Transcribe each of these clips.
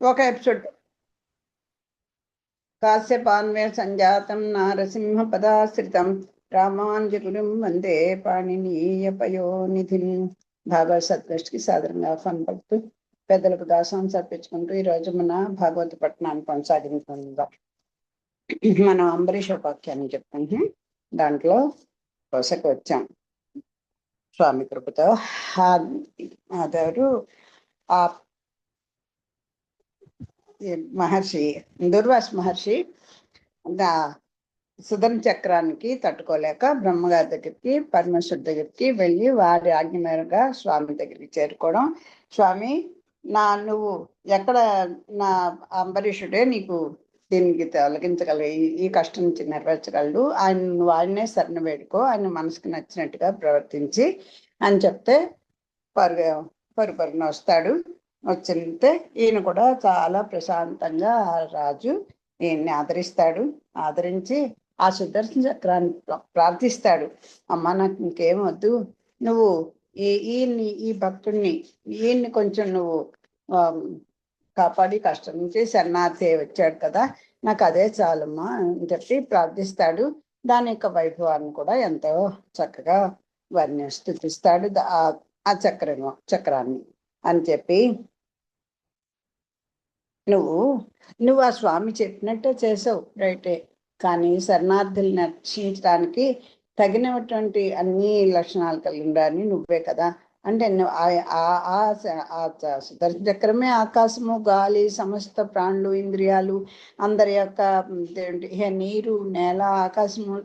ఒక ఎపిసోడ్ కాశ్యపాన్వే సంజాతం నారసింహ పదాశ్రితం రామానుజగురుం వందే పాణినీయపయోనిధిం. భాగవత సద్గోష్ఠికి సాధారణంగా ఆహ్వానం పలుకుతూ పెద్దలకు దాసం సమర్పించుకుంటూ ఈ రోజు మన భాగవత పట్టణాన్ని కొనసాగించుకుందాం. మనం అంబరీష్ ఉపాఖ్యానం చెప్పుకుంటున్నాం. దాంట్లో కోసకు వచ్చాం స్వామి కృపతో. అదెవరు ఆ మహర్షి దుర్వాస మహర్షి సుధర్మ చక్రానికి తట్టుకోలేక బ్రహ్మగారి దగ్గరికి పరమేశ్వరు దగ్గరికి వెళ్ళి వారి ఆజ్ఞ మేరగా స్వామి దగ్గరికి చేరుకోవడం. స్వామి, నువ్వు ఎక్కడ నా అంబరీషుడే నీకు దీనికి తొలగించగలరు, ఈ కష్టం నుంచి నెరవేర్చగలడు, నువ్వు ఆయన్నే శరణ వేడుకో, ఆయన మనసుకు నచ్చినట్టుగా ప్రవర్తించి అని చెప్తే పరుగున వస్తాడు. వచ్చితే ఈయన కూడా చాలా ప్రశాంతంగా రాజు ఈయన్ని ఆదరిస్తాడు. ఆదరించి ఆ సుదర్శన చక్రాన్ని ప్రార్థిస్తాడు. అమ్మ, నాకు ఇంకేం వద్దు, నువ్వు ఈ భక్తుడిని కొంచెం నువ్వు కాపాడి కష్టం నుంచి శరణార్థి వచ్చాడు కదా, నాకు అదే చాలమ్మా అని చెప్పి ప్రార్థిస్తాడు. దాని యొక్క వైభవాన్ని కూడా ఎంతో చక్కగా స్థుతిస్తాడు ఆ చక్రాన్ని అని చెప్పి, నువ్వు ఆ స్వామి చెప్పినట్టే చేసావు, రైటే, కానీ శరణార్థుల్ని రక్షించడానికి తగినటువంటి అన్ని లక్షణాలు కలిగి ఉండాలని నువ్వే కదా అంటే, సుదర్శన చక్రమే ఆకాశము, గాలి, సమస్త ప్రాణులు, ఇంద్రియాలు, అందరి యొక్క నీరు, నేల, ఆకాశము,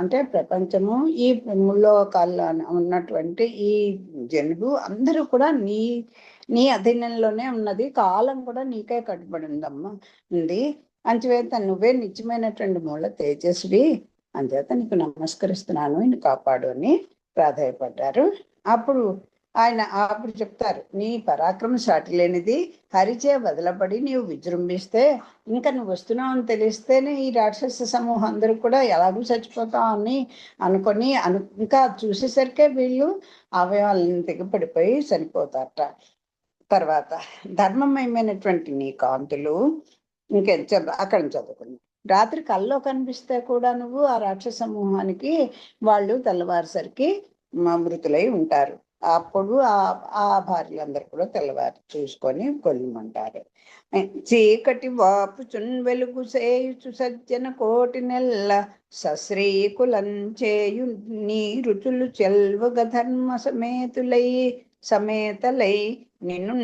అంటే ప్రపంచము, ఈ ముల్లోకాల్లో ఉన్నటువంటి ఈ జనులు అందరూ కూడా నీ అధీనంలోనే ఉన్నది. కాలం కూడా నీకే కట్టుబడి ఉంది. అంచేత నువ్వే నిజమైనటువంటి మూల తేజస్వి, అంచేత నీకు నమస్కరిస్తున్నాను, నిన్ను కాపాడు అని ప్రాధాయపడ్డారు. అప్పుడు చెప్తారు, నీ పరాక్రమ సాటి లేనిది, హరిచే వదలబడి నీవు విజృంభిస్తే, ఇంకా నువ్వు వస్తున్నావు అని తెలిస్తేనే ఈ రాక్షస సమూహం అందరూ కూడా ఎలాగూ చచ్చిపోతాం అని అనుకొని ఇంకా చూసేసరికే వీళ్ళు అవయవాలను తెగపడిపోయి చనిపోతారట. తర్వాత ధర్మమయమైనటువంటి నీ కాంతులు అక్కడ చదువుకున్నావు. రాత్రి కల్లో కనిపిస్తే కూడా నువ్వు ఆ రాక్షస సమూహానికి వాళ్ళు తెల్లవారుసరికి మృతులై ఉంటారు. అప్పుడు ఆ భార్యలందరూ కూడా తెల్లవారు చూసుకొని కొల్లుమంటారు. చీకటి వాపుచున్ వెలుగు సేయుచు సజ్జన కోటి నెల్ల సశ్రీకులంచేయు నీ రుచులు చెల్వగ ధర్మ సమేతలై నిన్ను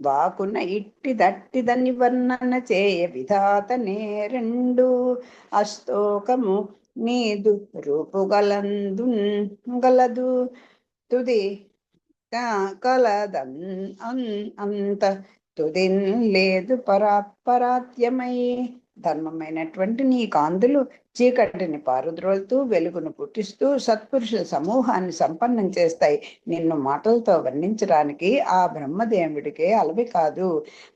వాకున ఇట్టి దట్టిదని వర్ణన చేయ విధాత నేరెండు అస్తోకము నీదు రూపుగలదు తుది అంత తుదిన్ లేదు పరాత్యమై. ధర్మమైనటువంటి నీ కాంతులు చీకటిని పారుద్రోలుతూ వెలుగును పుట్టిస్తూ సత్పురుషుల సమూహాన్ని సంపన్నం చేస్తాయి. నిన్ను మాటలతో వర్ణించడానికి ఆ బ్రహ్మదేవుడికే అలవి కాదు.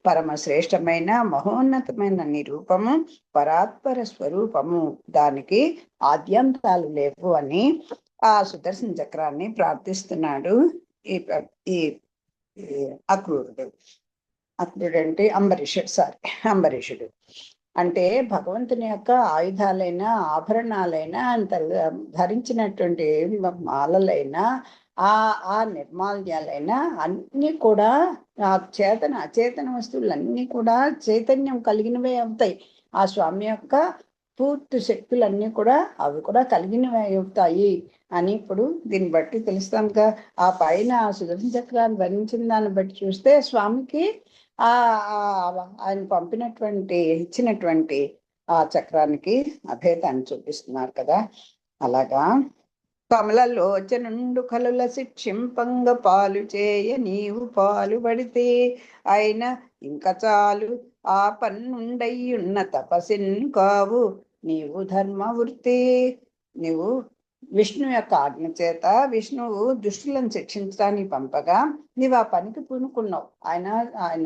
పరమ శ్రేష్టమైన మహోన్నతమైన నీ రూపము పరాత్పర స్వరూపము, దానికి ఆద్యంతాలు లేవు అని ఆ సుదర్శన చక్రాన్ని ప్రార్థిస్తున్నాడు ఈ అక్రూరుడు. అంటే అంబరీషుడు అంటే భగవంతుని యొక్క ఆయుధాలైనా, ఆభరణాలైనా, ధరించినటువంటి మాలలైనా, ఆ నిర్మాల్యాలైనా అన్నీ కూడా అచేతన వస్తువులన్నీ కూడా చైతన్యం కలిగినవే అవుతాయి. ఆ స్వామి యొక్క పూర్తి శక్తులన్నీ కూడా అవి కూడా కలిగినవే అవుతాయి అని ఇప్పుడు దీన్ని బట్టి తెలుస్తాం. ఆ పైన సుదర్శన చక్రాన్ని వర్ణించిన దాన్ని బట్టి చూస్తే స్వామికి ఆయన ఇచ్చినటువంటి ఆ చక్రానికి అభేదాన్ని చూపిస్తున్నారు కదా. అలాగా కమలలోచనుండు కలుల శిక్షింపంగ పాలు చేయ నీవు పాలు పడితే ఆయన ఇంకా చాలు, ఆ పన్నుండయ్యున్న తపసిన్ కావు నీవు ధర్మవృత్తి. నీవు విష్ణు యొక్క ఆజ్ఞ చేత విష్ణువు దుష్టులను శిక్షించడానికి పంపగా నీవు ఆ పనికి పూనుకున్నావు. ఆయన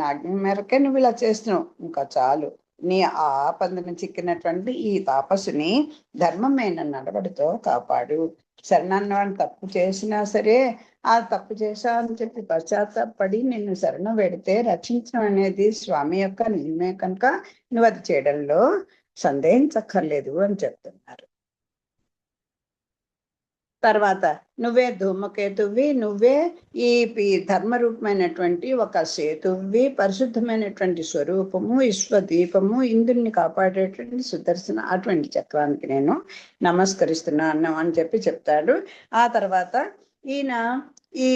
ఆజ్ఞ మేరకే నువ్వు ఇలా చేస్తున్నావు, ఇంకా చాలు. నీ ఆపదను చిక్కినటువంటి ఈ తాపసుని ధర్మమైన నడవడితో కాపాడు. శరణన్నవాడిని తప్పు చేసినా సరే ఆ తప్పు చేశా అని చెప్పి పశ్చాత్తాపడి నిన్ను శరణు పెడితే రక్షించడం అనేది స్వామి యొక్క నిన్నే కనుక నువ్వు అది చేయడంలో సందేహించక్కర్లేదు అని చెప్తున్నారు. తర్వాత నువ్వే ధూమకేతువి, నువ్వే ఈ ధర్మరూపమైనటువంటి ఒక సేతువి, పరిశుద్ధమైనటువంటి స్వరూపము, విశ్వదీపము, ఇంద్రుని కాపాడేటువంటి సుదర్శన అటువంటి చక్రానికి నేను నమస్కరిస్తున్నాను అని చెప్పి చెప్తాడు. ఆ తర్వాత ఈయన ఈ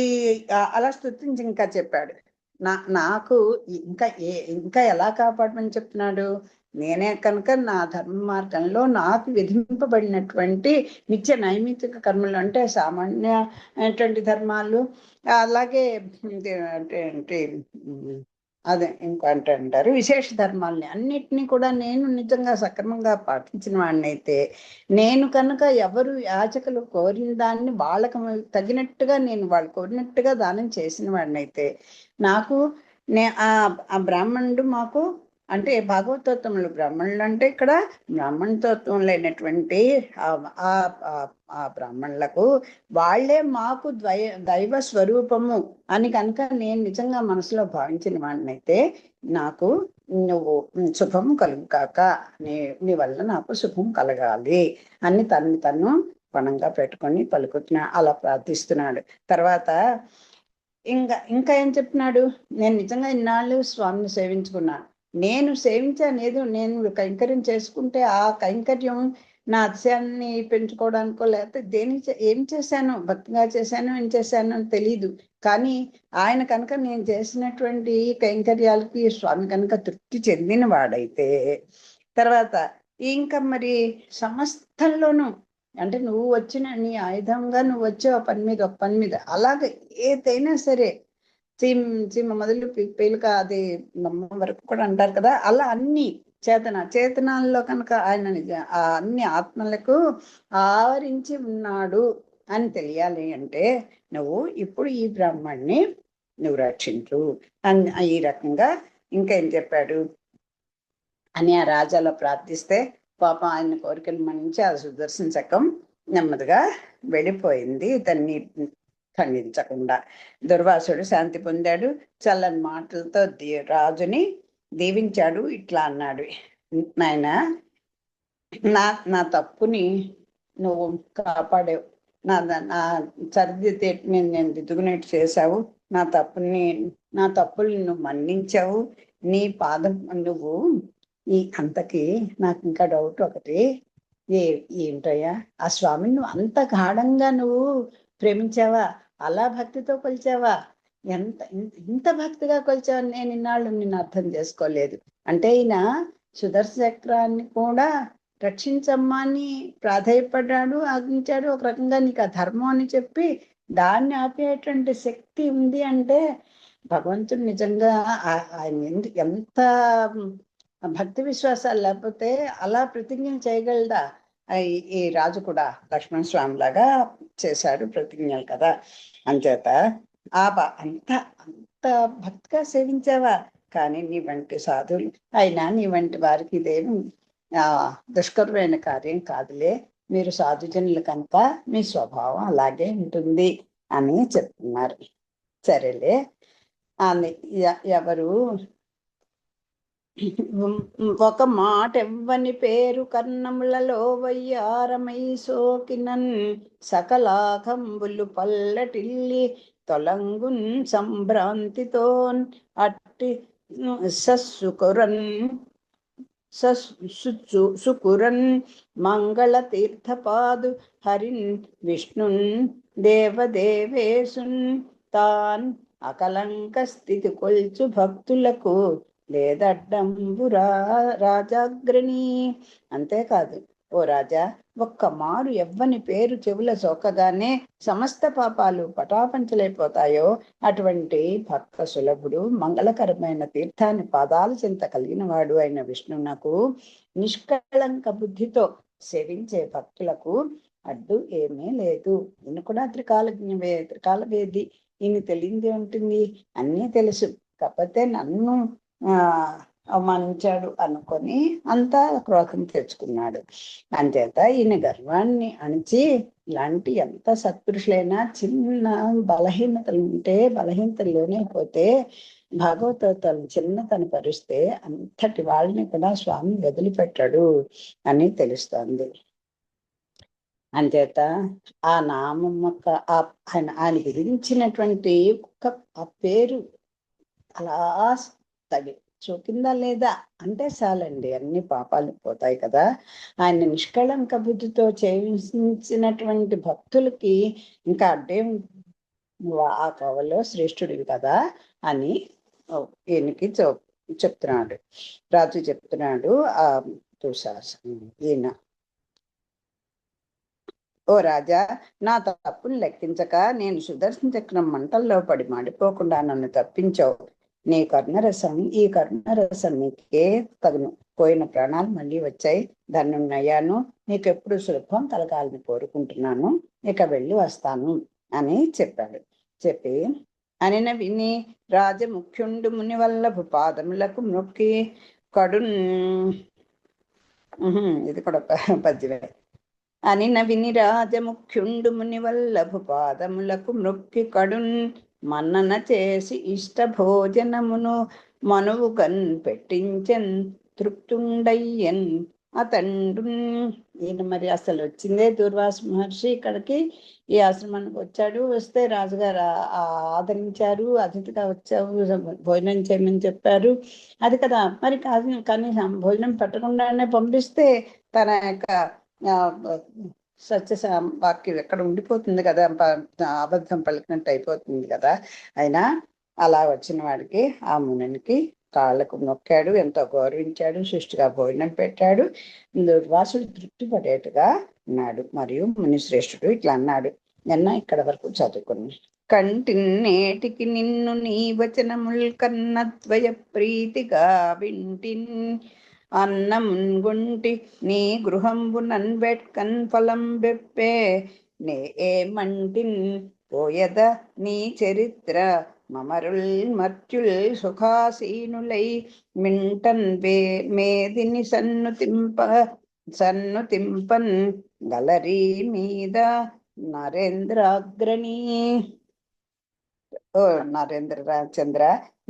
అలా స్తుతించి ఇంకా చెప్పాడు, నాకు ఇంకా ఎలా కాపాడమని చెప్తున్నాడు. నేనే కనుక నా ధర్మ మార్గంలో నాకు విధింపబడినటువంటి నిత్య నైమిత్తిక కర్మలు అంటే సామాన్యటువంటి ధర్మాలు, అలాగే అదే ఇంకంటే అంటారు విశేష ధర్మాలని అన్నిటినీ కూడా నేను నిజంగా సక్రమంగా పాటించిన వాడినైతే, నేను కనుక ఎవరు యాచకులు కోరిన దాన్ని వాళ్ళకు తగినట్టుగా నేను వాళ్ళు కోరినట్టుగా దానం చేసిన వాడినైతే నాకు ఆ బ్రాహ్మణుడు మాకు అంటే భాగవతత్వములు బ్రాహ్మణులు అంటే ఇక్కడ బ్రాహ్మణతత్వం లేనటువంటి ఆ బ్రాహ్మణులకు వాళ్ళే మాకు దైవ స్వరూపము అని కనుక నేను నిజంగా మనసులో భావించిన వాడినైతే నాకు నువ్వు శుభం కలుగు కాక, నీ వల్ల నాకు శుభం కలగాలి అని తను పణంగా పెట్టుకొని పలుకుతున్నా అలా ప్రార్థిస్తున్నాడు. తర్వాత ఇంకా ఏం చెప్తున్నాడు, నేను నిజంగా ఇన్నాళ్ళు స్వామిని సేవించుకున్నాను, నేను సేవించానేదో నేను కైంకర్యం చేసుకుంటే ఆ కైంకర్యం నా అతిశయాన్ని పెంచుకోవడానికో లేకపోతే ఏం చేశాను, భక్తిగా చేశాను ఏం చేశాను అని తెలీదు. కానీ ఆయన కనుక నేను చేసినటువంటి కైంకర్యాలకి స్వామి కనుక తృప్తి చెందిన వాడైతే, తర్వాత ఇంకా మరి సమస్తంలోనూ అంటే నువ్వు వచ్చిన నీ ఆయుధంగా నువ్వు వచ్చే ఒక పని మీద అలాగే ఏదైనా సరే చీమ మొదలు పేలుక అది నమ్మ వరకు కూడా అంటారు కదా, అలా అన్ని చేతనాల్లో కనుక ఆయన అన్ని ఆత్మలకు ఆవరించి ఉన్నాడు అని తెలియాలి అంటే నువ్వు ఇప్పుడు ఈ బ్రాహ్మణ్ణి నువ్వు రక్షించు అని ఈ రకంగా ఇంకా ఏం చెప్పాడు అని ఆ రాజాలో ప్రార్థిస్తే పాపం ఆయన కోరికలు మన్నించి ఆ సుదర్శన చక్రం నెమ్మదిగా వెళ్ళిపోయింది ఇతన్ని ఖండించకుండా. దుర్వాసుడు శాంతి పొందాడు, చల్లని మాటలతో రాజుని దీవించాడు. ఇట్లా అన్నాడు, నాయన నా తప్పుని నువ్వు కాపాడావు, నా సర్దితే నేను దిద్దుకునేట్టు చేశావు, నా తప్పుల్ని నువ్వు మన్నించావు, నీ పాదం నువ్వు అంతకి నాకు ఇంకా డౌట్ ఒకటి, ఏంటయ్యా ఆ స్వామిని నువ్వు అంత గాఢంగా నువ్వు ప్రేమించావా, అలా భక్తితో కొలిచావా, ఇంత భక్తిగా కొలిచావని నేను ఇన్నాళ్ళు నిన్ను అర్థం చేసుకోలేదు అంటే ఈయన సుదర్శన చక్రాన్ని కూడా రక్షించమ్మా అని ప్రాధేయపడ్డాడు, ఆజ్ఞించాడు. ఒక రకంగా నీకు ఆ ధర్మం అని చెప్పి దాన్ని ఆపేటువంటి శక్తి ఉంది అంటే భగవంతుడు నిజంగా ఆయన ఎంత భక్తి విశ్వాసాలు లేకపోతే అలా ప్రతిజ్ఞ చేయగలదా. ఈ రాజు కూడా లక్ష్మణ స్వామి లాగా చేశాడు ప్రతిజ్ఞలు కదా. అంచేత అంత భక్తిగా సేవించావా, కానీ నీ వంటి సాధువులు అయినా నీ వంటి వారికి ఇదేమి దుష్కరమైన కార్యం కాదులే, మీరు సాధుజనులు కనుక మీ స్వభావం అలాగే ఉంటుంది అని చెప్తున్నారు. సరేలే అని ఎవరు ఒక మాట ఎవ్వని పేరు కర్ణములలో వయ్యారమై సోకినన్ సకలాకంబులు పల్లటిల్లి తొలంగున్ సంభ్రాంతితోన్ అట్టి సుకురన్ మంగళ తీర్థపాదు హరిన్ విష్ణున్ దేవదేవేశున్ తాన్ అకలంక స్థితి కొల్చు భక్తులకు లేదడ్డంబురా రాజాగ్రణి. అంతేకాదు ఓ రాజా, ఒక్క మారు ఎవ్వని పేరు చెవుల సోకగానే సమస్త పాపాలు పటాపంచలైపోతాయో అటువంటి భక్త సులభుడు మంగళకరమైన తీర్థాన్ని పాదాల చింత కలిగిన వాడు అయిన విష్ణునకు నిష్కళంక బుద్ధితో సేవించే భక్తులకు అడ్డు ఏమీ లేదు. ఈయన కూడా త్రికాల వేది, ఈయన తెలియంది ఉంటుంది, అన్నీ తెలుసు, కాకపోతే నన్ను అవమానించాడు అనుకొని అంతా క్రోధం తెచ్చుకున్నాడు. అంచేత ఈయన గర్వాన్ని అణిచి ఇలాంటి ఎంత సత్పురుషులైనా చిన్న బలహీనతలు ఉంటే బలహీనతల్లోనే పోతే భాగవతాలు చిన్నతన పరిస్తే అంతటి వాళ్ళని కూడా స్వామి వదిలిపెట్టాడు అని తెలుస్తోంది. అంచేత ఆ నామం యొక్క ఆయన గురించినటువంటి ఒక్క ఆ పేరు అలా తగి చూపిందా లేదా అంటే చాలండి, అన్ని పాపాలు పోతాయి కదా. ఆయన నిష్కళంక బుద్ధితో చేయించినటువంటి భక్తులకి ఇంకా అడ్డేం, ఆ కవలో శ్రేష్ఠుడివి కదా అని ఈయనకి చెప్తున్నాడు, రాజు చెప్తున్నాడు ఆ దుశ్శాసనుడు. ఈయన, ఓ రాజా, నా తప్పులు లెక్కించక నేను సుదర్శన చక్రం మంటల్లో పడి మాడిపోకుండా నన్ను తప్పించావు. నీ కరుణరసం, ఈ కరుణరసం నీకే తగును. పోయిన ప్రాణాలు మళ్ళీ వచ్చాయి, ధన్యున్నయ్యాను. నీకెప్పుడు సులభం కలగాలని కోరుకుంటున్నాను. ఇక వెళ్ళి వస్తాను అని చెప్పాడు. చెప్పి అనిన విని రాజముఖ్యుండు మునివల్లభు పాదములకు మొక్కి కడున్, ఇది కూడా పద్యమే. అనిన విని రాజముఖ్యుండు మునివల్లభు పాదములకు మృక్కి కడున్ మన్నన చేసి ఇష్ట భోజనమును మనువు కన్ పెట్టించెన్ తృప్తుండయ్యన్ అతండు. ఈయన మరి అసలు వచ్చిందే దుర్వాస మహర్షి ఇక్కడికి, ఈ ఆశ్రమానికి వచ్చాడు. వస్తే రాజుగారు ఆదరించారు, అతిథిగా వచ్చావు, భోజనం చేయమని చెప్పారు. అది కదా మరి. కాదు కనీసం భోజనం పెట్టకుండానే పంపిస్తే తన యొక్క సత్య వాక్యం ఎక్కడ ఉండిపోతుంది కదా, అబద్ధం పలికినట్టు అయిపోతుంది కదా. అయినా అలా వచ్చిన వాడికి, ఆ మునికి కాళ్ళకు నొక్కాడు, ఎంతో గౌరవించాడు, సృష్టిగా భోజనం పెట్టాడు. దుర్వాసుడు తృప్తి పడేట్టుగా ఉన్నాడు. మరియు మునిశ్రేష్ఠుడు ఇట్లా అన్నాడు. నిన్న ఇక్కడ వరకు చదువుకున్నాం. కంటిన్నేటికి నిన్ను నీ వచనముల్ కన్నద్వయ ప్రీతిగా వింటిన్ అన్నమున్గుంటి నీ గృహంబు నన్బెట్కన్ ఫలం బెప్పే నే ఏమంటిన్ పోయద నీ చరిత్ర మమరుల్ మర్త్యుల్ సుఖాసీనులై మింటన్ మేదిని సన్నుతింపన్ గలరీ మీద నరేంద్రాగ్రణి. ఓ నరేంద్ర చంద్ర,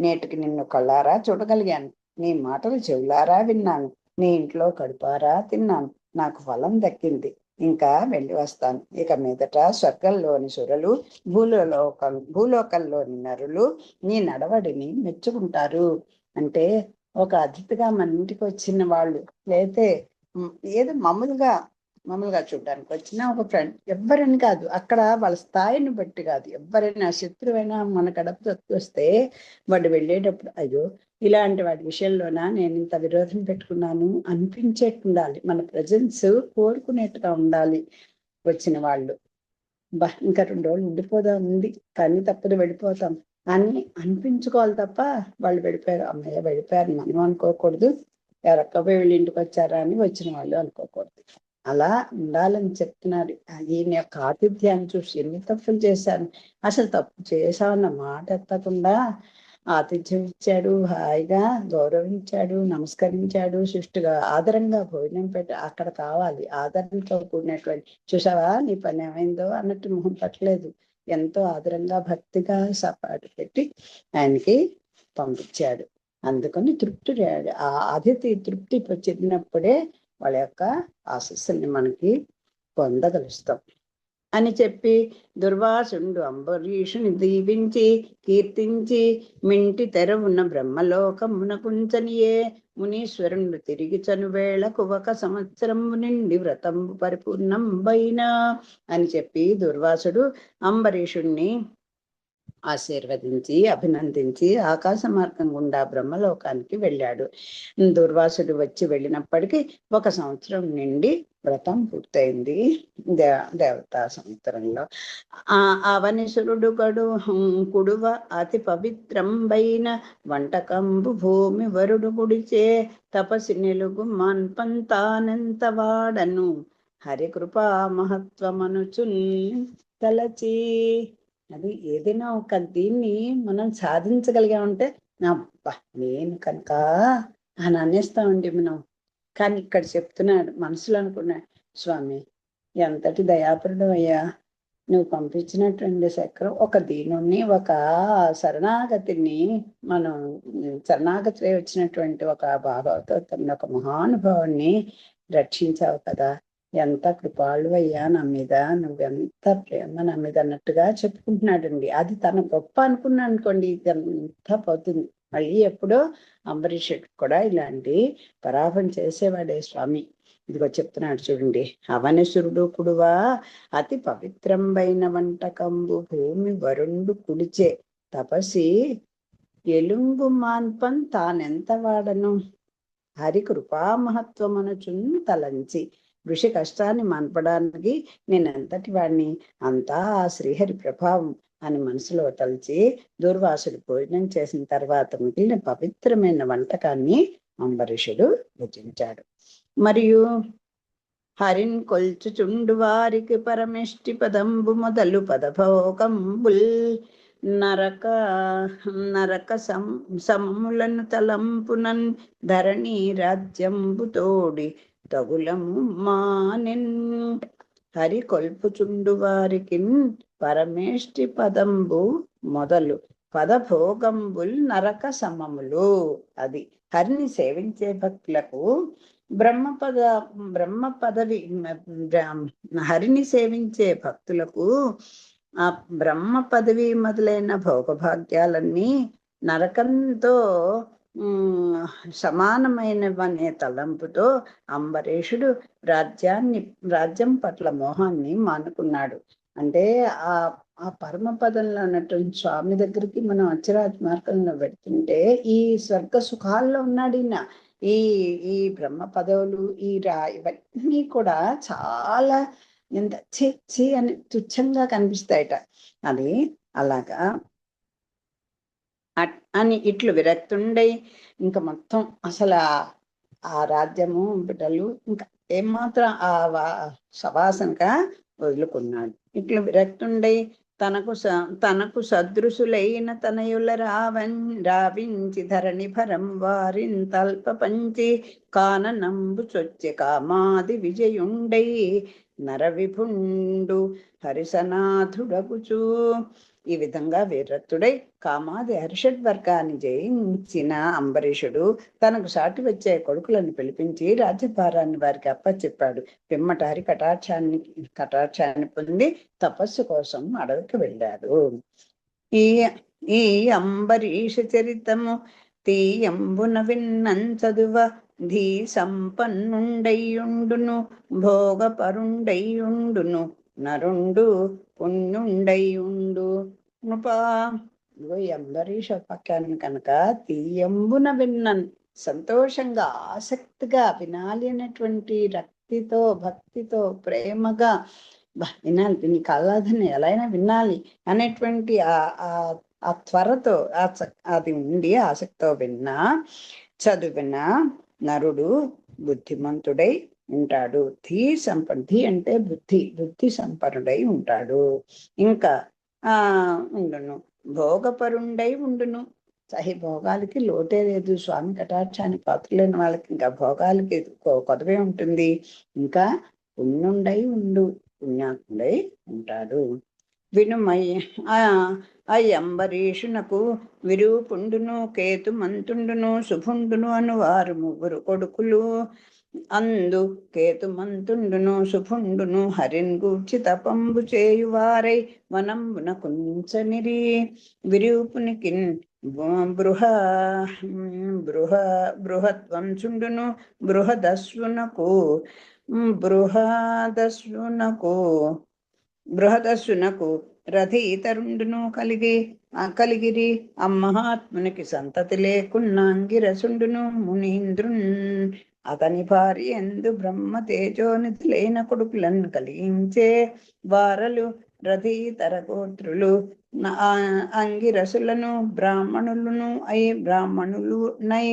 నేటికి నిన్ను కళ్ళారా చూడగలిగాను, నీ మాటలు చెవులారా విన్నాను, నీ ఇంట్లో కడుపారా తిన్నాను. నాకు ఫలం దక్కింది, వెళ్ళి వస్తాను. ఇక మీదట స్వర్గంలోని సురలు, భూలోకంలోని నరులు నీ నడవడిని మెచ్చుకుంటారు. అంటే ఒక అతిథిగా మన ఇంటికి వచ్చిన వాళ్ళు, లేతే ఏదో మామూలుగా చూడడానికి వచ్చిన ఒక ఫ్రెండ్, ఎవ్వరని కాదు, అక్కడ వాళ్ళ స్థాయిని బట్టి కాదు, ఎవరైనా శత్రువైనా మన గడప వస్తే వాడు వెళ్ళేటప్పుడు అయ్యో ఇలాంటి వాడి విషయంలోనా నేను ఇంత విరోధం పెట్టుకున్నాను అనిపించేట్టు ఉండాలి. మన ప్రజెన్స్ కోరుకునేట్టుగా ఉండాలి. వచ్చిన వాళ్ళు ఇంకా 2 రోజులు ఉండిపోదాం ఉంది, కానీ తప్పదు వెళ్ళిపోతాం అని అనిపించుకోవాలి తప్ప వాళ్ళు వెళ్ళిపోయారు, అమ్మయ్య వెళ్ళిపోయారు మనం అనుకోకూడదు. ఎవరొక్కపోయి వీళ్ళ ఇంటికి వచ్చారా అని వచ్చిన వాళ్ళు అనుకోకూడదు. అలా ఉండాలని చెప్తున్నారు. ఈయన యొక్క ఆతిథ్యాన్ని చూసి ఎన్ని తప్పులు చేశాను, అసలు తప్పు చేశామన్న మాట ఎత్తకుండా ఆతిథ్యం ఇచ్చాడు, హాయిగా గౌరవించాడు, నమస్కరించాడు, సృష్టిగా ఆదరంగా భోజనం పెట్టి. అక్కడ కావాలి ఆదరణతో కూడినటువంటి, చూసావా నీ పని ఏమైందో అన్నట్టు మొహం పట్టలేదు, ఎంతో ఆదరంగా భక్తిగా సపాటు పెట్టి ఆయనకి పంపించాడు. అందుకని తృప్తి, ఆ అతిథి తృప్తి చెందినప్పుడే వాళ్ళ యొక్క ఆశీస్సుల్ని మనకి పొందగలుస్తాం అని చెప్పి దుర్వాసుండు అంబరీషుని దీవించి కీర్తించి మింటి తెరవున్న బ్రహ్మలోకమునకుంచనియే మునీశ్వరుడు తిరిగి చనువేళకు 1 సంవత్సరము నిండి వ్రతంబు పరిపూర్ణంబైనా అని చెప్పి దుర్వాసుడు అంబరీషుణ్ణి ఆశీర్వదించి అభినందించి ఆకాశ మార్గం గుండా బ్రహ్మలోకానికి వెళ్ళాడు. దుర్వాసుడు వచ్చి వెళ్ళినప్పటికీ 1 సంవత్సరం నుండి వ్రతం పూర్తయింది. దేవతా సంవత్సరంలో అవనిసురుడు గడు కుడువ అతి పవిత్రంబైన వంటకంబు భూమి వరుడు గుడిచే తపసి నిలుగు మాన్పంతానెంత వాడను హరికృపా మహత్వమనుచున్ తలచి. అది ఏదైనా ఒక దీన్ని మనం సాధించగలిగామంటే నేను కనుక అని అనేస్తామండి మనం. కానీ ఇక్కడ చెప్తున్నాడు, మనసులో అనుకున్నాడు, స్వామి ఎంతటి దయాపరుడు అయ్యా, నువ్వు పంపించినటువంటి చక్రం ఒక దీనుని, ఒక శరణాగతిని, మనం శరణాగతి వచ్చినటువంటి ఒక భాగవతోత్తముని, ఒక మహానుభావుని రక్షించావు కదా. ఎంత కృపాళు అయ్యా నా మీద, నువ్వెంత ప్రేమ నా మీద అన్నట్టుగా చెప్పుకుంటున్నాడండి. అది తన గొప్ప అనుకున్నా అనుకోండి, ఎంత పోతుంది. మళ్ళీ ఎప్పుడో అంబరీషుడు కూడా ఇలాంటి పరాభం చేసేవాడే స్వామి. ఇదిగో చెప్తున్నాడు చూడండి. అవనసురుడు కుడువా అతి పవిత్రంబైన వంటకంబు భూమి వరుండు కుడిచే తపసి ఎలుంగు మాన్పం తానెంత వాడను హరి కృపామహత్వమనుచున్ తలంచి ఋషి కష్టాన్ని మాన్పడానికి నేనెంతటి వాడిని, అంతా ఆ శ్రీహరి ప్రభావం అని మనసులో తలచి దూర్వాసుడు భోజనం చేసిన తర్వాత మిగిలిన పవిత్రమైన వంటకాన్ని అంబరీషుడు భుజించాడు. మరియు హరిన్ కొల్చుచుండు వారికి పరమేష్టి పదంబు మొదలు పదభోగంబుల్ నరక నరక సమములను తలంపునన్ ధరణి రాజ్యంబు తోడి తగులము మానెన్. హరి కొల్పుచుండు వారికి పరమేష్టి పదంబు మొదలు పదభోగంబుల్ నరక సమములు. అది హరిని సేవించే భక్తులకు బ్రహ్మ పదవి, హరిని సేవించే భక్తులకు ఆ బ్రహ్మ పదవి మొదలైన భోగభాగ్యాలన్నీ నరకంతో సమానమైనవనే తలంపుతో అంబరీషుడు రాజ్యం పట్ల మోహాన్ని మానుకున్నాడు. అంటే ఆ పరమ పదంలో ఉన్నటువంటి స్వామి దగ్గరికి మనం అచ్చరాజ మార్గంలో పెడుతుంటే ఈ స్వర్గ సుఖాల్లో ఉన్నాడు ఈయన. ఈ బ్రహ్మ పదవులు, ఇవన్నీ కూడా చాలా ఎంత చి అని తుచ్చంగా కనిపిస్తాయట. అది అలాగా అని ఇట్లు విరక్తుండై ఇంకా మొత్తం అసలు ఆ రాజ్యము బిడ్డలు ఇంకా ఏమాత్రం ఆ సవాసనగా వదులుకున్నాడు. ఇట్లు విరక్తుండై తనకు సదృశులైన తనయుల రావించి ధరణి భరం వారిన్ తల్ప పంచి కాననంబు చొచ్చె కామాది విజయుండై నరవిభుండు హరిసనాథుడగుచు. ఈ విధంగా విరక్తుడై కామాది హర్షడ్ వర్గాన్ని జయించిన అంబరీషుడు తనకు సాటి వచ్చే కొడుకులను పిలిపించి రాజ్యభారాన్ని వారికి అప్పచెప్పాడు. పిమ్మట హరి కటాక్షాన్ని పొంది తపస్సు కోసం అడవికి వెళ్ళాడు. ఈ అంబరీష చరితము తీయంబున విన్నం చదువ ధీ సంపన్నుండైయుండును భోగపరుండైయుండును నరుండు పుణ్యుండైయుండు. నృపా అంబరీష పక్కాన్ని కనుక తీయంబున విన్నన్, సంతోషంగా ఆసక్తిగా వినాలి అనేటువంటి రక్తితో భక్తితో ప్రేమగా వినాలి, దీన్ని కళ్ళదని ఎలా అయినా వినాలి అనేటువంటి ఆ త్వరతో అది ఉండి ఆసక్తితో విన్నా చదివిన నరుడు బుద్ధిమంతుడై ఉంటాడు. ధీ అంటే బుద్ధి సంపన్నుడై ఉంటాడు. ఇంకా ఉండును భోగపరుండై ఉండును. సహి భోగాలకి లోటే లేదు. స్వామి కటాక్షాన్ని పాత్రలేని వాళ్ళకి ఇంకా భోగాలకి కొదవే ఉంటుంది. ఇంకా పుణ్యాత్ముడై ఉంటాడు. అంబరీషునకు విరూపుండును కేతుమంతుండును శుభుండును అనువారు ముగ్గురు కొడుకులు. అందు కేతుమంతుండును శుభుండును హరిన్ గూర్చి తపంబు చేయువారై వనంబున కుంచనిరి. విరూపునికి బృహద్వంశుండును బృహదస్సునకు రథీతరుండును కలిగిరి. అమ్మహాత్మునికి సంతతి లేకున్న అంగిరసుండును మునీంద్రున్ అతని భార్య ఎందు బ్రహ్మ తేజోనిధులైన కొడుకులను కలిగించే వారలు రథీతర గోత్రులు అంగిరసులను బ్రాహ్మణులు నై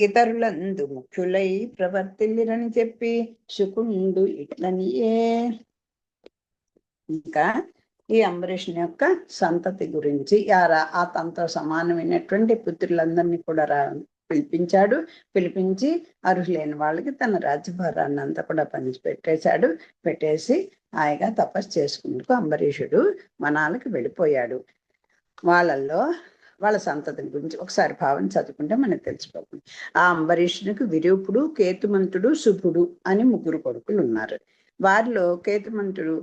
ఇతరులందు ముఖ్యులై ప్రవర్తిల్లిరని చెప్పి శుకుండు ఇట్లనియే. ఇంకా ఈ అంబరీషుని యొక్క సంతతి గురించి ఆ తనతో సమానమైనటువంటి పుత్రులందరినీ కూడా పిలిపించాడు. పిలిపించి అర్హులైన వాళ్ళకి తన రాజ్యభారాన్ని అంతా కూడా పెట్టేసి హాయిగా తపస్సు చేసుకుంటూ అంబరీషుడు వనాలకు వెళ్ళిపోయాడు. వాళ్ళ సంతతిని గురించి ఒకసారి భావం చదువుకుంటే మనకు తెలిసిపోతుంది. ఆ అంబరీషునికి విరూపుడు, కేతుమంతుడు, శుభుడు అని 3 కొడుకులు ఉన్నారు. వారిలో కేతుమంతుడు,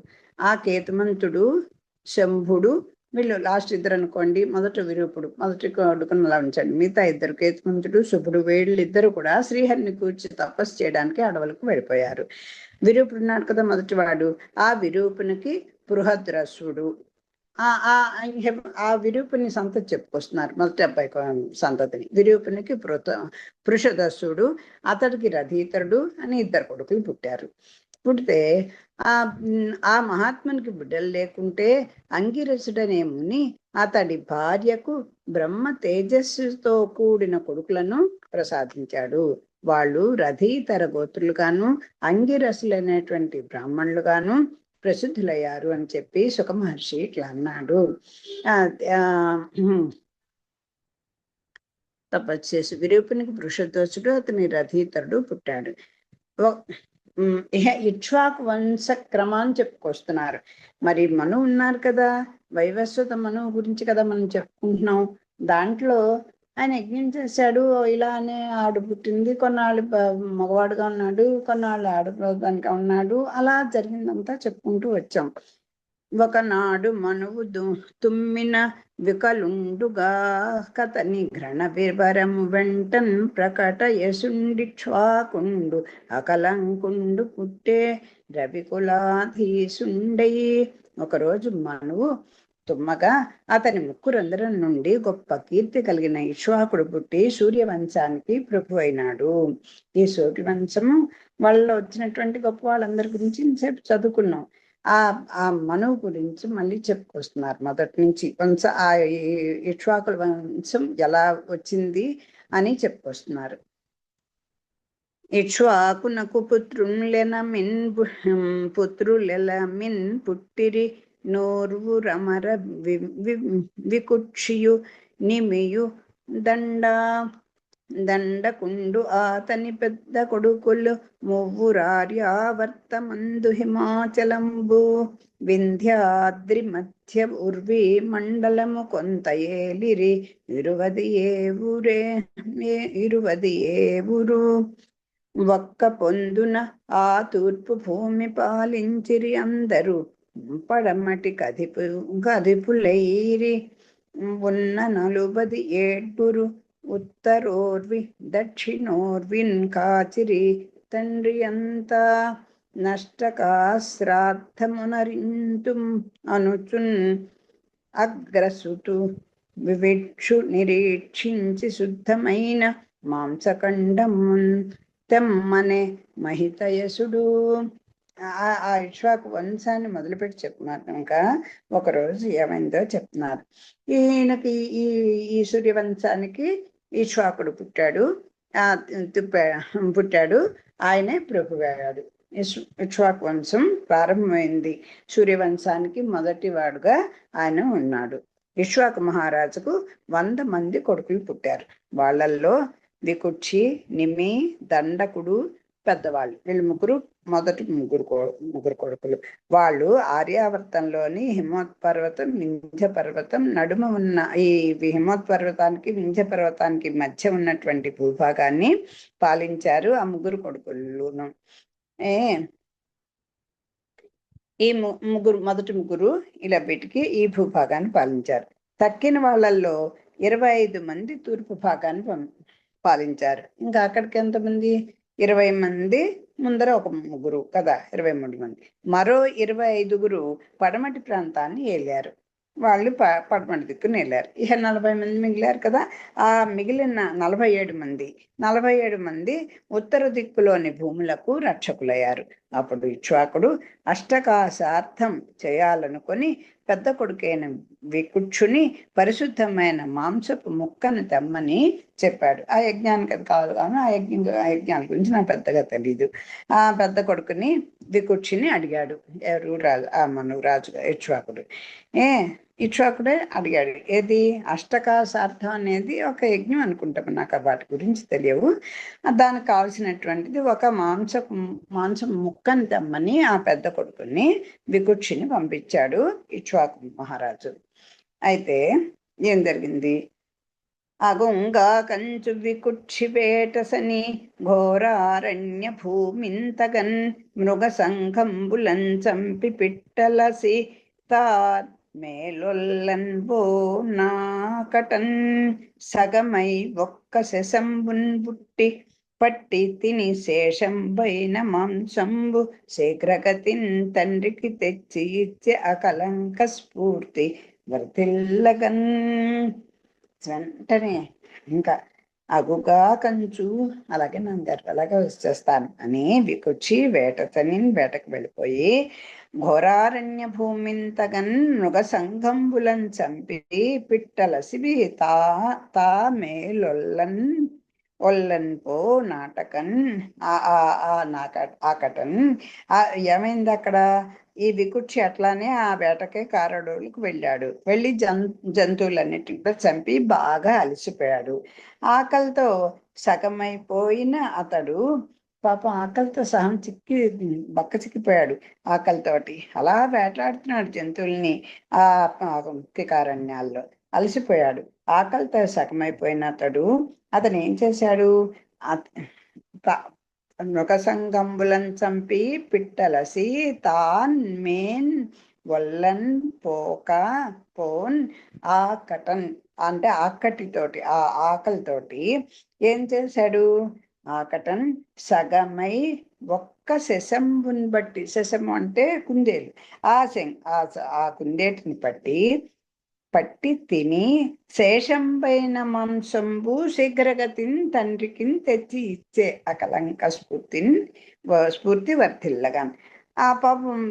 శంభుడు, వీళ్ళు లాస్ట్ 2 అనుకోండి. మొదట విరూపుడు, మొదటి కొడుకును అలా ఉంచండి. మిగతా 2 కేతుమంతుడు, శుభుడు, వీళ్ళిద్దరు కూడా శ్రీహరిని కూర్చి తపస్సు చేయడానికి అడవులకు వెళ్ళిపోయారు. విరూపుడు ఉన్నాడు కదా మొదటి వాడు. ఆ విరూపునికి బృహద్రస్సుడు, ఆ విరూపుని సంతతి చెప్పుకొస్తున్నారు. మొదటి అబ్బాయి సంతతిని. విరూపునికి పృషదస్సుడు, అతడికి రథీతరుడు అని 2 కొడుకులు పుట్టారు. పుడితే ఆ మహాత్మునికి బిడ్డలు లేకుంటే అంగిరసుడనే ముని అతడి భార్యకు బ్రహ్మ తేజస్సుతో కూడిన కొడుకులను ప్రసాదించాడు. వాళ్ళు రథీతర గోత్రులుగాను అంగిరసులైనటువంటి బ్రాహ్మణులుగాను ప్రసిద్ధులయ్యారు అని చెప్పి సుఖమహర్షి ఇట్లా అన్నాడు. తపస్సు చేసి విరూపునికి వృషధ్వసుడు, అతని రథీతరుడు పుట్టాడు. ఇక్ష్వాకు వంశ క్రమాన్ని చెప్పుకొస్తున్నారు. మరి మను ఉన్నారు కదా, వైవస్వత మను గురించి కదా మనం చెప్పుకుంటున్నాం. దాంట్లో ఆయన యజ్ఞం చేశాడు. ఇలానే ఆడు పుట్టింది, కొన్నాళ్ళు మగవాడుగా ఉన్నాడు, కొన్నాళ్ళు ఆడదానిగా ఉన్నాడు. అలా జరిగిందంతా చెప్పుకుంటూ వచ్చాం. ఒకనాడు మనువు తుమ్మిన వికలుండుగా కతని ఘ్రణ వివరము వెంటన్ ప్రకటయసుండిక్ష్వాకుండు అకలంకుండు పుట్టే రవికులాధీసుండై. ఒకరోజు మనువు తుమ్మగా అతని ముక్కురంధ్రం నుండి గొప్ప కీర్తి కలిగిన ఇక్ష్వాకుడు పుట్టి సూర్యవంశానికి ప్రభు అయినాడు. ఈ సూర్యవంశము వాళ్ళలో వచ్చినటువంటి గొప్ప వాళ్ళందరి గురించి ఇంతసేపు చదువుకున్నాం. ఆ మనువు గురించి మళ్ళీ చెప్పుకొస్తున్నారు మొదటి నుంచి. ఇక్ష్వాకుల వంశం ఎలా వచ్చింది అని చెప్పుకొస్తున్నారు. ఇక్ష్వాకునకు పుత్రులెలమిన్ పుట్టిరి నోర్వు రమర వికుక్షియు నిమియు దండకుండు అతని పెద్ద కొడుకులు మువ్వురార్యావర్తమందు హిమాచలంబు వింధ్యాద్రి మధ్య ఉర్వి మండలము కొంత ఏలిరి 20 ఊరు. ఒక్క పొందున ఆ తూర్పు భూమి పాలించిరి అందరూ పడమటి కదిపులైరి ఉన్న 40 ఉత్తరోర్వి దక్షిణోర్విన్ కాచిరి తండ్రి అంతా నష్టకాశ్రాద్ధమునరింతుం అనుచున్ అగ్రసుతు వివిక్షు నిరీక్షించి శుద్ధమైన మాంసఖండమున్ తెమ్మనే మహితయసుడు. ఆ ఇక్ష్వాకు వంశాన్ని మొదలుపెట్టి చెప్తున్నారు కనుక ఒకరోజు ఏమైందో చెప్తున్నారు. ఈయనకి ఈ సూర్యవంశానికి ఇక్ష్వాకుడు పుట్టాడు. ఆయనే ప్రభువయ్యాడు. ఇక్ష్వాకు వంశం ప్రారంభమైంది. సూర్యవంశానికి మొదటి వాడుగా ఆయన ఉన్నాడు. ఇక్ష్వాకు మహారాజుకు 100 మంది కొడుకులు పుట్టారు. వాళ్ళల్లో వికుక్షి, నిమి, దండకుడు పెద్దవాళ్ళు. వీళ్ళు మొదటి ముగ్గురు కొడుకులు. వాళ్ళు ఆర్యావర్తంలోని హిమోత్పర్వతం, వింధ్య పర్వతం నడుమ ఉన్న ఈ హిమోత్పర్వతానికి వింధ్య పర్వతానికి మధ్య ఉన్నటువంటి భూభాగాన్ని పాలించారు ఆ 3 కొడుకులను. ఈ మొదటి ముగ్గురు ఇలా వీటికి ఈ భూభాగాన్ని పాలించారు. తక్కిన వాళ్ళల్లో 25 మంది తూర్పు భాగాన్ని పాలించారు. ఇంకా అక్కడికి ఎంతమంది? 20 మంది ముందర ఒక ముగ్గురు కదా, 23 మంది. మరో 25 పడమటి ప్రాంతాన్ని ఏలారు. వాళ్ళు పడమటి దిక్కుని వెళ్ళారు. ఇక 40 మంది మిగిలారు కదా. ఆ మిగిలిన 47 మంది ఉత్తర దిక్కులోని భూములకు రక్షకులయ్యారు. అప్పుడు ఇక్ష్వాకుడు అష్టకాశార్థం చేయాలనుకొని పెద్ద కొడుకైన వికుక్షుని పరిశుద్ధమైన మాంసపు ముక్కను తెమ్మని చెప్పాడు. ఆ యజ్ఞానికి అది కాదు కానీ ఆ యజ్ఞాల గురించి నాకు పెద్దగా తెలీదు. ఆ పెద్ద కొడుకుని వికుక్షుని అడిగాడు. ఎవరు? రాజు, ఆ మను రాజుగా ఇక్ష్వాకుడు. ఇక్ష్వాకుడే అడిగాడు. ఏది అష్టకాసార్థం అనేది ఒక యజ్ఞం అనుకుంటాం, నాకు వాటి గురించి తెలియవు. దానికి కావాల్సినటువంటిది ఒక మాంసం ముక్కని తెమ్మని ఆ పెద్ద కొడుకుని వికుక్షిని పంపించాడు ఇక్ష్వాకు మహారాజు. అయితే ఏం జరిగింది? అగుంగా కంచు వికుక్షి వేటసని ఘోరారణ్య భూమింతగన్ మృగ సంఘంబులం చంపి పిట్టలసి తా మేలొల్లన్ బో నాకటన్ సగమై ఒక్క శశంబున్ బుట్టి పట్టి తిని శేషంబైన మాంసంబు శీఘ్రగతిన్ తండ్రికి తెచ్చి ఇచ్చే అకలంక స్ఫూర్తి వర్తిల్లగన్. వెంటనే ఇంకా అగుగా కంచు, అలాగే నన్ను గర్భలాగా వచ్చేస్తాను అని వికుచి వేటకు వెళ్ళిపోయి ఘోరారణ్య భూమింతగన్ మృగ సంఘంబులం చంపి పిట్టలసిబి తా మేలొల్లన్ ఒల్లన్ పో నాటకన్ ఆకటన్. ఏమైంది అక్కడ? ఈ వికుక్షి అట్లానే ఆ వేటకే కారడోళ్ళకి వెళ్ళాడు. వెళ్ళి జంతువులన్నిటిని కూడా చంపి బాగా అలసిపోయాడు. ఆకలితో సగమైపోయిన అతడు పాపం ఆకలితో సహం బక్క చిక్కిపోయాడు. ఆకలితోటి అలా వేటాడుతున్నాడు జంతువుల్ని ఆ ముఖ్యకారణ్యాల్లో. అలసిపోయాడు. ఆకలితో సగమైపోయిన అతను ఏం చేశాడు? మృగ సంగంబులం చంపి పిట్టలసి తాన్ మేన్ వల్లన్ పోన్ ఆకటన్ అంటే ఆకటితోటి, ఆ ఆకలితోటి ఏం చేశాడు? ఆకటన్ సగమై ఒక్క శశంబుని బట్టి, శశము అంటే కుందేలు, ఆ కుందేటిని పట్టి తిని శేషంపైన మాంసంబు శీఘ్రగతిని తండ్రికి తెచ్చి ఇచ్చే అకలంక స్ఫూర్తి వర్తిల్లగా. ఆ పాపం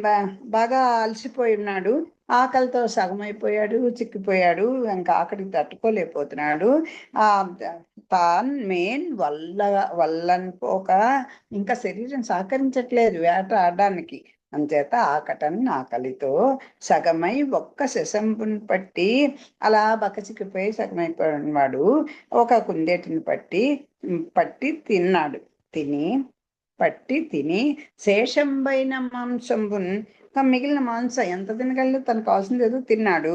బాగా అలసిపోయి ఉన్నాడు. ఆకలితో సగమైపోయాడు, చిక్కిపోయాడు, ఇంకా ఆకలికి తట్టుకోలేకపోతున్నాడు. తాన్ మేన్ వల్లని పోక ఇంకా శరీరం సహకరించట్లేదు వేట ఆడడానికి. అంచేత ఆకలితో సగమై ఒక్క శశంపుని పట్టి అలా బక్కచిక్కిపోయి సగమైపోయిన వాడు ఒక కుందేటిని పట్టి తిన్నాడు. తిని శేషంబైన మాంసంబున్, మిగిలిన మాంసం ఎంత తినగలడు, తనకు కావాల్సింది ఏదో తిన్నాడు.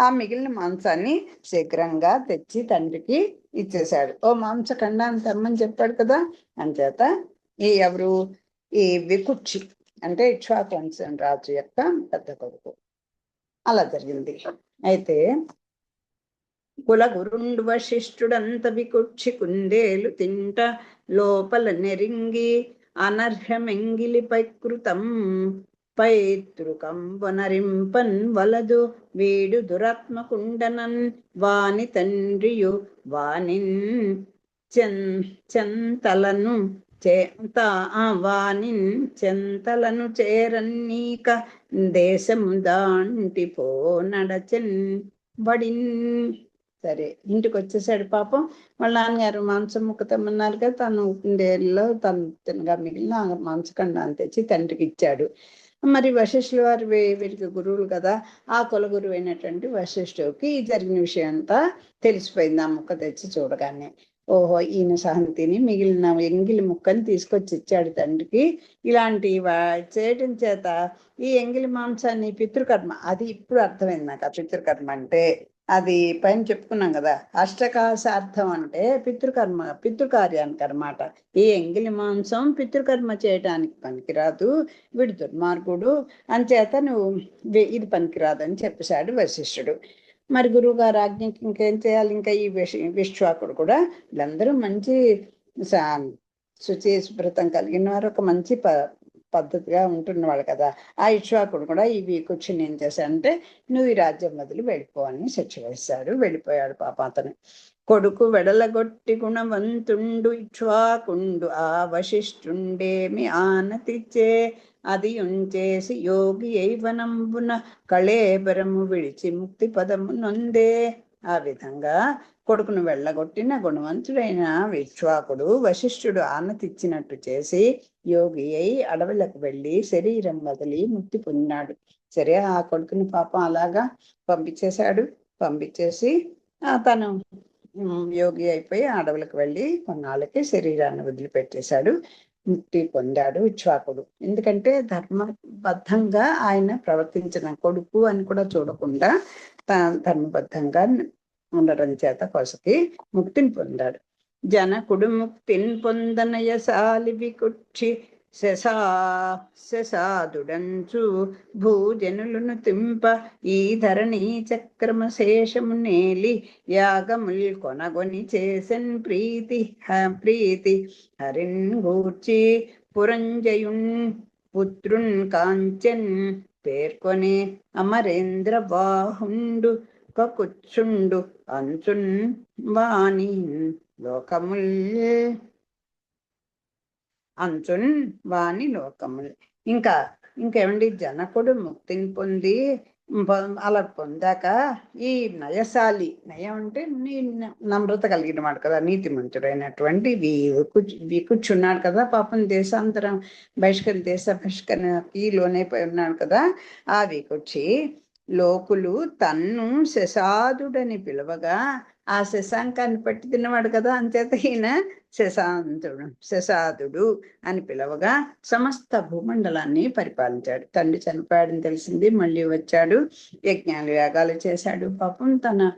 ఆ మిగిలిన మాంసాన్ని శీఘ్రంగా తెచ్చి తండ్రికి ఇచ్చేశాడు. ఓ మాంసఖండాన్ని తెమ్మని చెప్పాడు కదా. అంచేత ఈ వికుక్షి అంటే ఇక్ష్వాకు రాజు యొక్క పెద్ద కొడుకు. అలా జరిగింది. అయితే కులగురుండు వశిష్ఠుడంత వికుక్షి కుందేలు తింట లోపల నెరింగి అనర్హమెంగిలిపై కృతం పైతృకంబనరింపన్ వలదు వీడు దురాత్మకుండనన్ వాని తండ్రియు వానిన్ చెంతలను చెంతలను చేరన్నీక దేశము దాంటిపో నడచెన్ బడిన్. సరే, ఇంటికి వచ్చేసాడు పాపం. వాళ్ళ నాన్నగారు మాంసం ముక్క తెమ్మన్నారు కదా, తను కుందేళ్ళలో తను తినగా మిగిలిన మాంసఖండాన్ని తెచ్చి తండ్రికి ఇచ్చాడు. మరి వశిష్ఠుల వారు వీరికి గురువులు కదా. ఆ కుల గురువు అయినటువంటి వశిష్ఠుడికి జరిగిన విషయం అంతా తెలిసిపోయింది. ఆ ముక్క తెచ్చి చూడగానే, ఓహో, ఈయన సహం తిని మిగిలిన ఎంగిలి ముక్కని తీసుకొచ్చి ఇచ్చాడు తండ్రికి. ఇలాంటి చేయటం చేత ఈ ఎంగిలి మాంసాన్ని పితృకర్మ, అది ఇప్పుడు అర్థమైంది నాకు. ఆ పితృకర్మ అంటే అది పైన చెప్పుకున్నాం కదా, అష్టకాశార్థం అంటే పితృకార్యానికి అన్నమాట. ఈ ఎంగిలి మాంసం పితృకర్మ చేయటానికి పనికిరాదు, వీడు దుర్మార్గుడు, అంచేత నువ్వు ఇది పనికిరాదు అని చెప్పేశాడు వశిష్ఠుడు. మరి గురువు గారు ఆజ్ఞకి ఇంకేం చేయాలి? ఇంకా ఈ విశ్వాకుడు కూడా, వీళ్ళందరూ మంచి శుచి శుభ్రతం కలిగిన వారు, ఒక మంచి పద్ధతిగా ఉంటున్నవాడు కదా. ఆ ఇక్ష్వాకుడు కూడా ఈ వికుక్షిని ఏం చేశాడంటే, నువ్వు ఈ రాజ్యం వదిలి వెళ్ళిపో అని శిక్ష వేశాడు. వెళ్ళిపోయాడు పాప అతను. కొడుకు వెడలగొట్టి గుణవంతుండు ఇక్ష్వాకుండు ఆ వశిష్ఠుండేమి ఆనతిచ్చే అది ఉంచేసి యోగి యైవనంబున కళేబరము విడిచి ముక్తి పదము నొందే. ఆ విధంగా కొడుకును వెళ్ళగొట్టిన గుణవంతుడైన ఇక్ష్వాకుడు వశిష్ఠుడు ఆనతిచ్చినట్టు చేసి యోగి అయి అడవులకు వెళ్ళి శరీరం వదిలి ముక్తి పొందినాడు. సరే ఆ కొడుకుని పాపం అలాగా పంపించేశాడు. పంపించేసి తను యోగి అయిపోయి అడవులకు వెళ్ళి కొన్నాళ్ళకి శరీరాన్ని వదిలిపెట్టేశాడు. ముక్తి పొందాడు ఇక్ష్వాకుడు. ఎందుకంటే ధర్మబద్ధంగా ఆయన ప్రవర్తించిన కొడుకు అని కూడా చూడకుండా ధర్మబద్ధంగా ఉండడం చేత కొసకి ముక్తిని పొందాడు. జనకుడు ముక్తిని పొందనయసాలి వికుక్షి శశాదుడంచు భూజనులను తింప ఈ ధరణి చక్రమ శేషము నేలి యాగముల్ కొనగొని చేసెన్ ప్రీతి హరిన్ గూర్చి పురంజయున్ పుత్రున్ కాంచెన్ పేర్కొని అమరేంద్ర బాహుండు కకుచ్చుండు అంచున్ వాణి లోకముల్ అంచున్ వాణి లోకముల్. ఇంకేమండి, జనకుడు ముక్తిని పొంది అలా పొందాక ఈ నయశాలి, నయం అంటే నమ్రత కలిగిన వాడు కదా, నీతిమంతుడైనటువంటి వికుచ్చున్నాడు కదా, పాపం దేశ బహిష్కరణకి లోనైపోయి ఉన్నాడు కదా. ఆ వికుచ్చి లోకులు తన్ను శశాదుడని పిలవగా, ఆ శశాంకాన్ని పట్టి తిన్నవాడు కదా, అంచేత ఈయన శశాదుడు అని పిలవగా సమస్త భూమండలాన్ని పరిపాలించాడు. తండ్రి చనిపోయాడని తెలిసింది, మళ్ళీ వచ్చాడు, యజ్ఞాలు యాగాలు చేశాడు. పాపం తన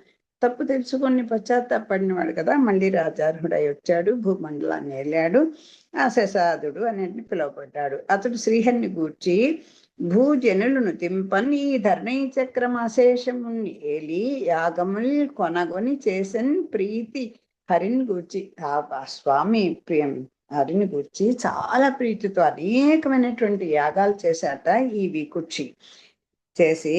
తప్పు తెలుసుకొని పశ్చాత్తాపడినవాడు కదా, మళ్ళీ రాజార్హుడై వచ్చాడు, భూమండలాన్ని వెళ్ళాడు. ఆ శశాదుడు అనేది పిలువబడ్డాడు. అతడు శ్రీహరిని గూర్చి భూజనులను తింపన్ ఈ ధరణి చక్రం అశేషముని ఏలి యాగముల్ కొనగొని చేసన్ ప్రీతి హరిని గూర్చి. ఆ స్వామి ప్రియం హరిని గూర్చి చాలా ప్రీతితో అనేకమైనటువంటి యాగాలు చేశాట ఈ వికుక్షి. చేసి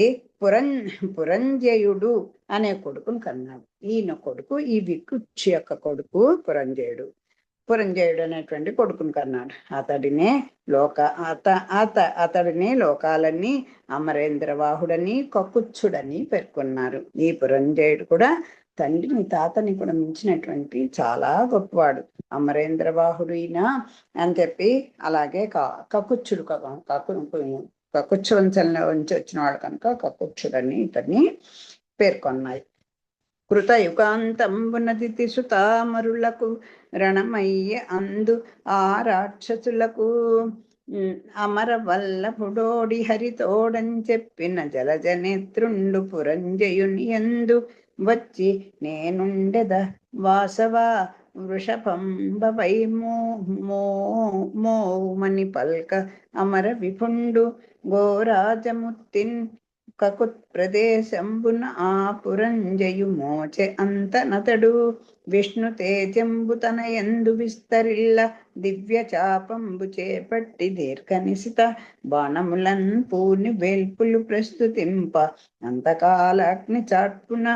పురంజయుడు అనే కొడుకును కన్నాడు. ఈయన కొడుకు, ఈ వికుక్షి యొక్క కొడుకు పురంజయుడు. పురంజయుడు అనేటువంటి కొడుకును కన్నాడు. అతడిని లోకాలన్నీ అమరేంద్రవాహుడని కకుచ్చుడని పేర్కొన్నారు. ఈ పురంజయుడు కూడా తండ్రిని తాతని కూడా మించినటువంటి చాలా గొప్పవాడు. అమరేంద్రవాహుడు ఈయన అని చెప్పి, అలాగే కకుచ్చుడు కకుచ్చు వంశంలో నుంచి వచ్చిన వాడు కనుక కకుచ్చుడని ఇతన్ని పేర్కొన్నాయి. కృతయుగాంతంబునదితి సుతామరులకు రణమయ్య అందు ఆ రాక్షసులకు అమర వల్లభుడోడి హరితోడని చెప్పిన జలజనేత్రుండు పురంజయుని యందు వచ్చి నేనుండెద వాసవ వృషభంబవై మోమని పల్క అమర విపుండు గోరాజముత్తిన్ కకుత్ ప్రదేశంబున ఆ పురంజయు మోచె అంతనతడు విష్ణు తేజంబు తన యందు విస్తరిల్ల దివ్య చాపంబు చేపట్టి దీర్ఘనిశిత బాణములన్ పూని వేల్పులు ప్రస్తుతింప అంతకాలాగ్ని చాట్పున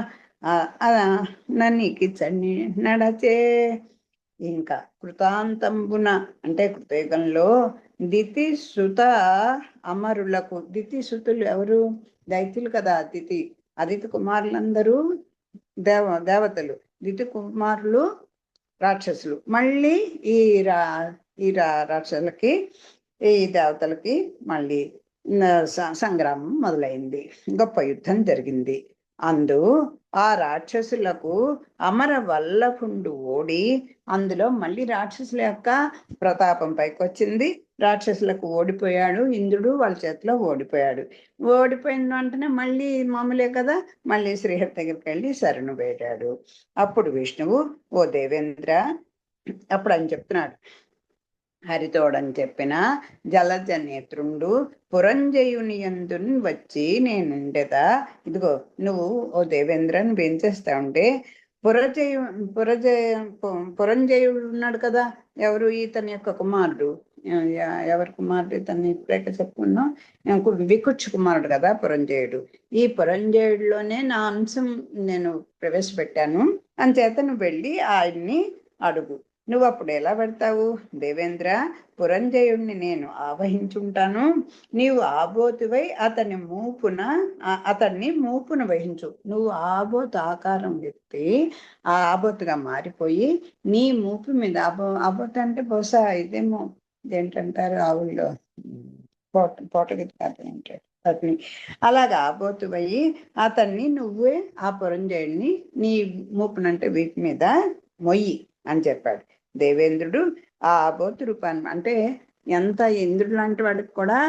ననికి చని నడచే. ఇంకా కృతాంతంబున అంటే కృతయుగంలో దితిసుత అమరులకు, దితిసుతులు ఎవరు? దైత్యులు కదా. అదితి కుమారులందరూ దేవతలు, దితి కుమారులు రాక్షసులు. మళ్ళీ ఈ రాక్షసులకి ఈ దేవతలకి మళ్ళీ సంగ్రామం మొదలైంది. గొప్ప యుద్ధం జరిగింది. అందు ఆ రాక్షసులకు అమర వల్లభుండు ఓడి, అందులో మళ్ళీ రాక్షసుల యొక్క ప్రతాపం పైకి వచ్చింది. రాక్షసులకు ఓడిపోయాడు ఇంద్రుడు, వాళ్ళ చేతిలో ఓడిపోయాడు. ఓడిపోయిన వెంటనే మళ్ళీ మామూలే కదా, మళ్ళీ శ్రీహరి దగ్గరికి వెళ్ళి శరణు వేడాడు. అప్పుడు విష్ణువు, ఓ దేవేంద్ర, అప్పుడు అని చెప్తున్నాడు, హరితోడని చెప్పిన జలజనేత్రుండు పురంజయుని యందున్ వచ్చి నేనుండేదా. ఇదిగో నువ్వు ఓ దేవేంద్ర నువ్వేం చేస్తావంటే, పురంజయుడు ఉన్నాడు కదా, ఎవరు? ఇతని యొక్క కుమారుడు. ఎవరి కుమారుడు? ఇతన్ని ఇప్పుడైతే చెప్పుకున్నాం, వికుక్ష కుమారుడు కదా పురంజయుడు. ఈ పురంజయుడిలోనే నా అంశం నేను ప్రవేశపెట్టాను, అంచేత నువ్వు వెళ్ళి ఆయన్ని అడుగు. నువ్వు అప్పుడు ఎలా పెడతావు? దేవేంద్ర, పురంజయుడిని నేను ఆవహించుంటాను, నీవు ఆబోతువై అతన్ని మూపున వహించు. నువ్వు ఆబోతు ఆకారం ఎత్తి ఆ ఆబోతుగా మారిపోయి నీ మూపు మీద ఆబోతు అంటే బహుశా ఇదేమో ఏంటంటారు ఆవుల్లో పోటగిది కాదు ఏంటాడు అతని అలాగా ఆబోతువయ్యి అతన్ని నువ్వే ఆ పురంజయుడిని నీ మూపునంటే వీటి మీద మొయ్యి అని చెప్పాడు. దేవేంద్రుడు ఆ ఆబోతు రూపాన్ని, అంటే ఎంత ఇంద్రుడు లాంటి వాడికి కూడా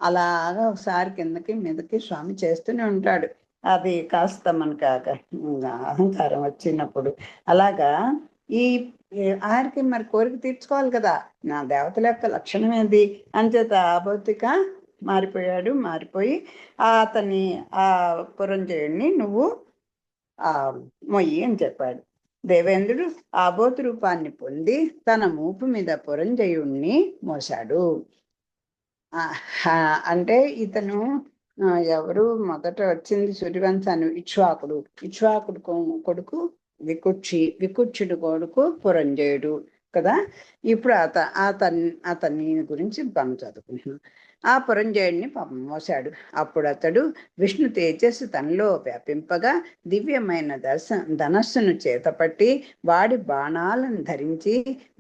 అలాగా ఒకసారి కిందకి మీదకి స్వామి చేస్తూనే ఉంటాడు. అది కాస్త మనకు అహంకారం వచ్చినప్పుడు. అలాగా ఈ ఆయనకి మరి కోరిక తీర్చుకోవాలి కదా, నా దేవతల యొక్క లక్షణం ఏంది అంచేత ఆబోతిక మారిపోయి అతని ఆ పురంజయుడిని నువ్వు ఆ మొయ్యి అని చెప్పాడు. దేవేంద్రుడు ఆబోతు రూపాన్ని పొంది తన మూపు మీద పురంజయుణ్ణి మోశాడు. అంటే ఇతను ఎవరు మొదట వచ్చింది సూర్యవంశాన్ని ఇక్ష్వాకుడు కొడుకు వికుక్షుడు కొడుకు పురంజయుడు కదా. ఇప్పుడు అతన్ని గురించి మనం చదువుకుంటున్నాం. ఆ పురంజయుడిని మోసాడు. అప్పుడు అతడు విష్ణు తేజస్సు తనలో వ్యాపింపగా దివ్యమైన ధనస్సును చేతపట్టి వాడి బాణాలను ధరించి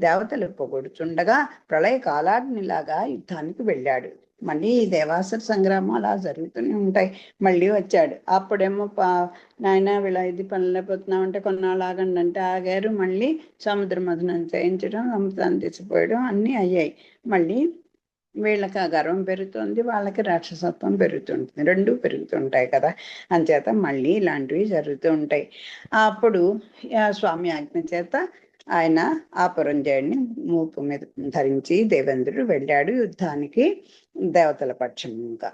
దేవతలు పొగొడుచుండగా ప్రళయ కాలాగ్నిలాగా యుద్ధానికి వెళ్ళాడు. మళ్ళీ ఈ దేవాసుర సంగ్రామం అలా జరుగుతూనే ఉంటాయి. మళ్ళీ వచ్చాడు. అప్పుడేమో నాయన వీళ్ళ ఇది పనిలేకపోతున్నాం అంటే కొన్నాళ్ళు ఆగండి అంటే ఆగారు. మళ్ళీ సముద్ర మథనం చేయించడం, సముద్రాన్ని తీసిపోయడం అన్నీ అయ్యాయి. మళ్ళీ వీళ్ళకి ఆ గర్వం పెరుగుతుంది, వాళ్ళకి రాక్షసత్వం పెరుగుతుంటుంది, రెండూ పెరుగుతుంటాయి కదా. అంచేత మళ్ళీ ఇలాంటివి జరుగుతూ ఉంటాయి. అప్పుడు స్వామి ఆజ్ఞ చేత ఆయన ఆ పురంజయుడిని మూపు మీద ధరించి దేవేంద్రుడు వెళ్ళాడు యుద్ధానికి దేవతల పక్షంగా.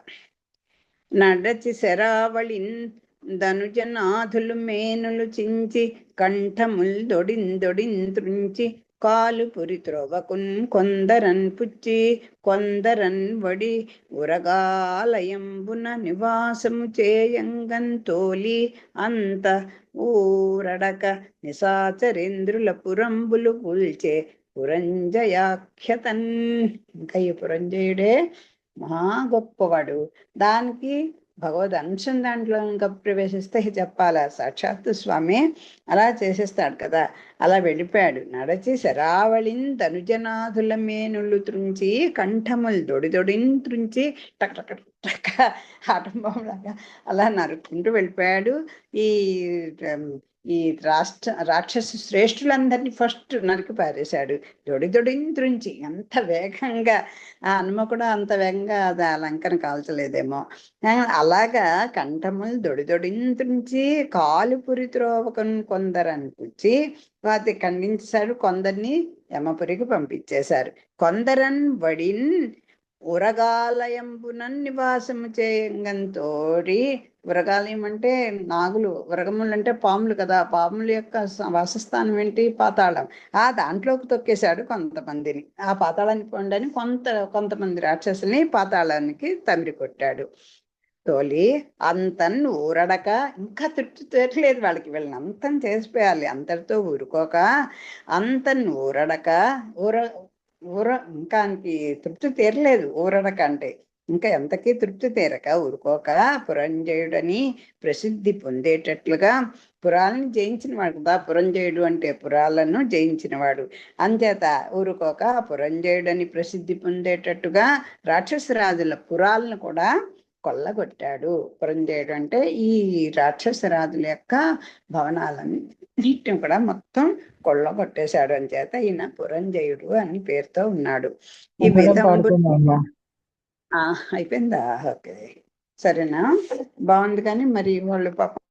నడచి శరావళిన్ ధనుజనాథులు మేనులు చించి కంఠముల్ దొడిందొడింత్రుంచి కాలు పురి త్రోవకున్ కొందరన్ పుచ్చి కొందరన్ వడి ఉరగాలయంబున నివాసము చేయంగన్ తోలి అంత ఊరడక నిశాచరేంద్రుల పురంబులు పుల్చే పురంజయాఖ్యతన్. ఇంకా ఈ పురంజయుడే మహా గొప్పవాడు. దానికి భగవద్ అంశం దాంట్లో ఇంకా ప్రవేశిస్తే చెప్పాలా, సాక్షాత్తు స్వామి అలా చేసేస్తాడు కదా. అలా వెళ్ళిపోయాడు. నడచి శరావళిన్ ధనుజనాథుల మేనులు త్రుంచి కంఠములు దొడిదొడిని త్రుంచి టక్ టక్ టక్ ఆటంబంలాగా అలా నరుక్కుంటూ వెళ్ళిపోయాడు. ఈ రాక్షస శ్రేష్ఠులందరినీ ఫస్ట్ నరికి పారేశాడు. దొడింత్రుంచి ఎంత వేగంగా ఆ హనుమ కూడా అంత వేగంగా అది లంకను కాల్చలేదేమో. అలాగా కంఠములు దొడింత్రుంచి కాలు పురి త్రోవకను కొందరని పుచ్చి వాటి ఖండించాడు. కొందరిని యమపురికి పంపించేశారు. కొందరన్ వడిన్ ఉరగాలయంబునన్ నివాసము చేయంగంతోడి. ఉరగాలయం అంటే నాగులు, ఉరగములు అంటే పాములు కదా. పాముల యొక్క వాసస్థానం ఏంటి? పాతాళం. దాంట్లోకి తొక్కేశాడు కొంతమందిని. ఆ పాతాళానికి పొండని కొంతమంది రాక్షసుల్ని పాతాళానికి తమిరి కొట్టాడు. తోలి అంతన్ ఊరడక, ఇంకా తృప్తి తీరలేదు వాళ్ళకి, వీళ్ళని అంతం చేసిపోయాలి, అంతటితో ఊరుకోక అంతన్ ఊరడక ఇంకా తృప్తి తీరలేదు. ఊరడక అంటే ఇంకా ఎంతకీ తృప్తి తీరక ఊరుకోక పురంజయుడని ప్రసిద్ధి పొందేటట్లుగా, పురాలను జయించిన వాడు కదా పురంజయుడు అంటే, పురాలను జయించిన వాడు. అంచేత ఊరుకోక పురంజయుడని ప్రసిద్ధి పొందేటట్టుగా రాక్షసరాజుల పురాలను కూడా కొల్లగొట్టాడు. పురంజయుడు అంటే ఈ రాక్షసరాజుల యొక్క భవనాలన్నిటిని కూడా మొత్తం కొల్లగొట్టేశాడు. అని చేత ఈయన పురంజయుడు అని పేరుతో ఉన్నాడు. ఈ విధంగా అయిపోయిందా? ఓకే, సరేనా, బాగుంది. కానీ మరి వాళ్ళు పాపం